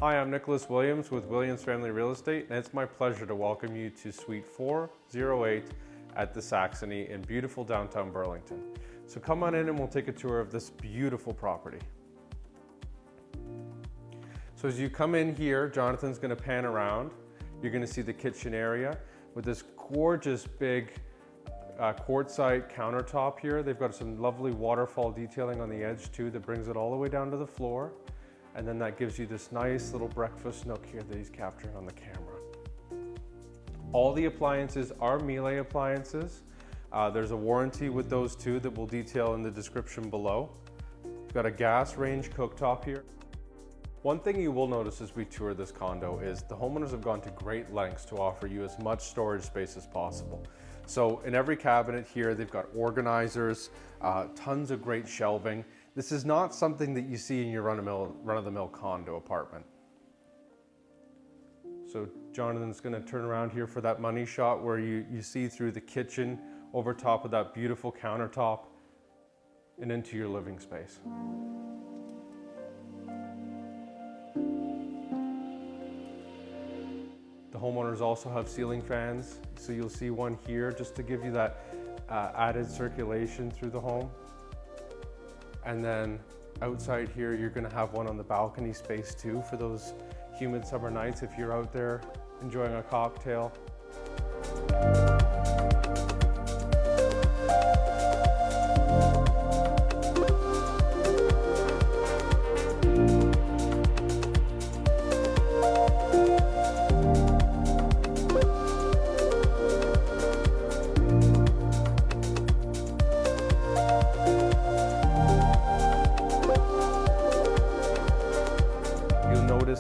Hi, I'm Nicholas Williams with Williams Family Real Estate, and it's my pleasure to welcome you to Suite 408 at the Saxony in beautiful downtown Burlington. So come on in and we'll take a tour of this beautiful property. So as you come in here, Jonathan's going to pan around. You're going to see the kitchen area with this gorgeous big quartzite countertop here. They've got some lovely waterfall detailing on the edge too that brings it all the way down to the floor. And then that gives you this nice little breakfast nook here that he's capturing on the camera. All the appliances are Miele appliances. There's a warranty with those too that we'll detail in the description below. We've got a gas range cooktop here. One thing you will notice as we tour this condo is the homeowners have gone to great lengths to offer you as much storage space as possible. So in every cabinet here, they've got organizers, tons of great shelving. This is not something that you see in your run-of-the-mill condo apartment. So Jonathan's going to turn around here for that money shot where you see through the kitchen over top of that beautiful countertop and into your living space. The homeowners also have ceiling fans, so you'll see one here just to give you that added circulation through the home. And then outside here, you're gonna have one on the balcony space too for those humid summer nights if you're out there enjoying a cocktail.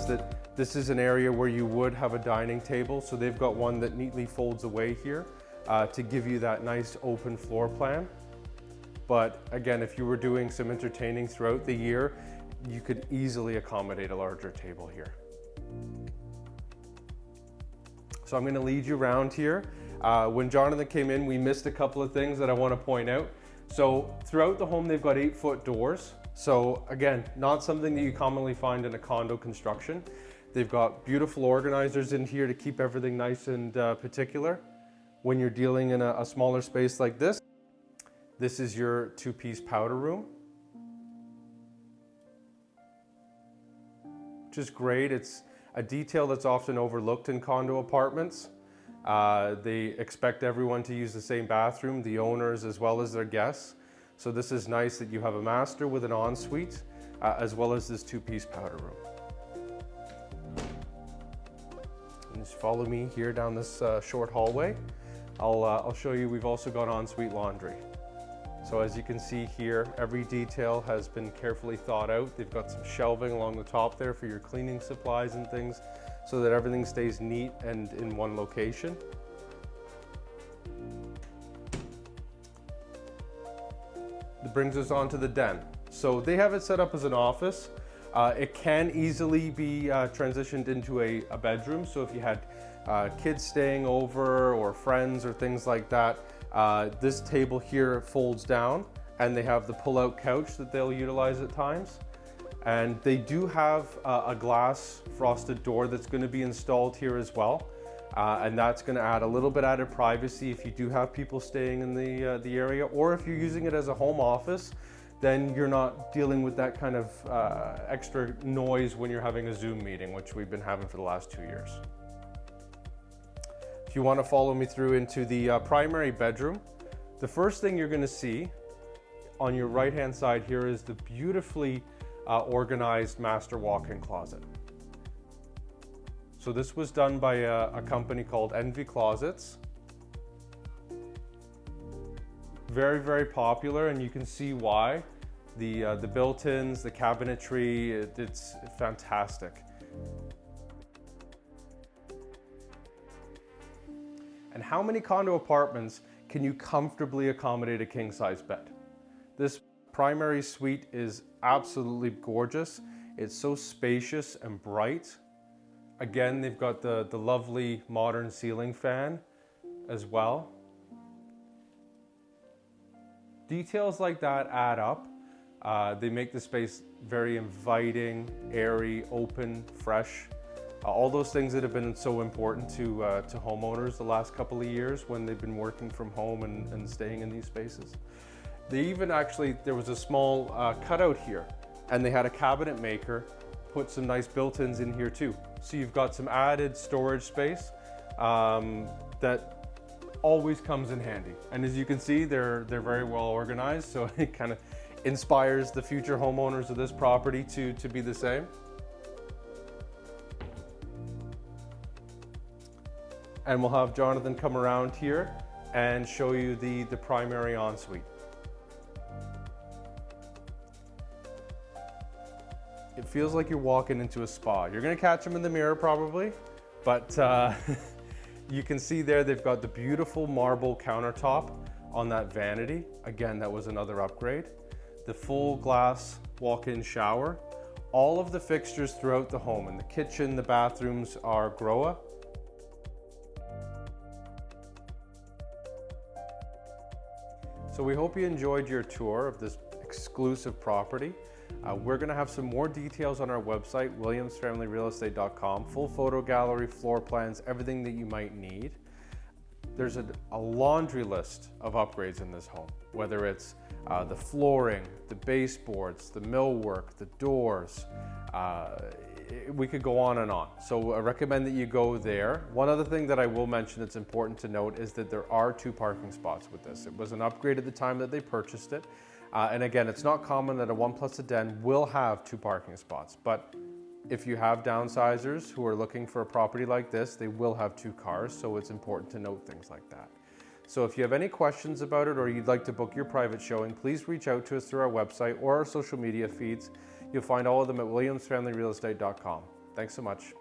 That this is an area where you would have a dining table, so they've got one that neatly folds away here to give you that nice open floor plan. But again, if you were doing some entertaining throughout the year, you could easily accommodate a larger table here. So I'm going to lead you around here. When Jonathan came in, we missed a couple of things that I want to point out. So throughout the home, they've got 8-foot doors. So again, not something that you commonly find in a condo construction. They've got beautiful organizers in here to keep everything nice and particular. When you're dealing in a smaller space like this, this is your 2-piece powder room, which is great. It's a detail that's often overlooked in condo apartments. They expect everyone to use the same bathroom, the owners as well as their guests. So this is nice that you have a master with an ensuite, as well as this 2-piece powder room. And just follow me here down this short hallway. I'll show you, we've also got ensuite laundry. So as you can see here, every detail has been carefully thought out. They've got some shelving along the top there for your cleaning supplies and things, so that everything stays neat and in one location. That brings us on to the den. So they have it set up as an office. It can easily be transitioned into a bedroom. So if you had kids staying over or friends or things like that, this table here folds down and they have the pull-out couch that they'll utilize at times. And they do have a glass frosted door that's going to be installed here as well. And that's going to add a little bit added privacy if you do have people staying in the area, or if you're using it as a home office, then you're not dealing with that kind of extra noise when you're having a Zoom meeting, which we've been having for the last 2 years. If you want to follow me through into the primary bedroom, the first thing you're going to see on your right-hand side here is the beautifully organized master walk-in closet. So this was done by a company called Envy Closets. Very, very popular, and you can see why. The built-ins, the cabinetry, it's fantastic. And how many condo apartments can you comfortably accommodate a king-size bed? This primary suite is absolutely gorgeous. It's so spacious and bright. Again, they've got the lovely modern ceiling fan as well. Details like that add up. They make the space very inviting, airy, open, fresh. All those things that have been so important to homeowners the last couple of years when they've been working from home and staying in these spaces. They even actually, there was a small cutout here, and they had a cabinet maker put some nice built-ins in here too. So you've got some added storage space that always comes in handy. And as you can see, they're very well organized, so it kind of inspires the future homeowners of this property to be the same. And we'll have Jonathan come around here and show you the primary ensuite. It feels like you're walking into a spa. You're gonna catch them in the mirror probably, but you can see there they've got the beautiful marble countertop on that vanity. Again, that was another upgrade. The full glass walk-in shower. All of the fixtures throughout the home, and the kitchen, the bathrooms are Groa. So we hope you enjoyed your tour of this exclusive property. We're gonna have some more details on our website, williamsfamilyrealestate.com, full photo gallery, floor plans, everything that you might need. There's a laundry list of upgrades in this home, whether it's the flooring, the baseboards, the millwork, the doors. We could go on and on. So I recommend that you go there. One other thing that I will mention that's important to note is that there are 2 parking spots with this. It was an upgrade at the time that they purchased it. And again, it's not common that a 1+ a den will have 2 parking spots, but if you have downsizers who are looking for a property like this, they will have 2 cars, so it's important to note things like that. So if you have any questions about it or you'd like to book your private showing, please reach out to us through our website or our social media feeds. You'll find all of them at williamsfamilyrealestate.com. Thanks so much.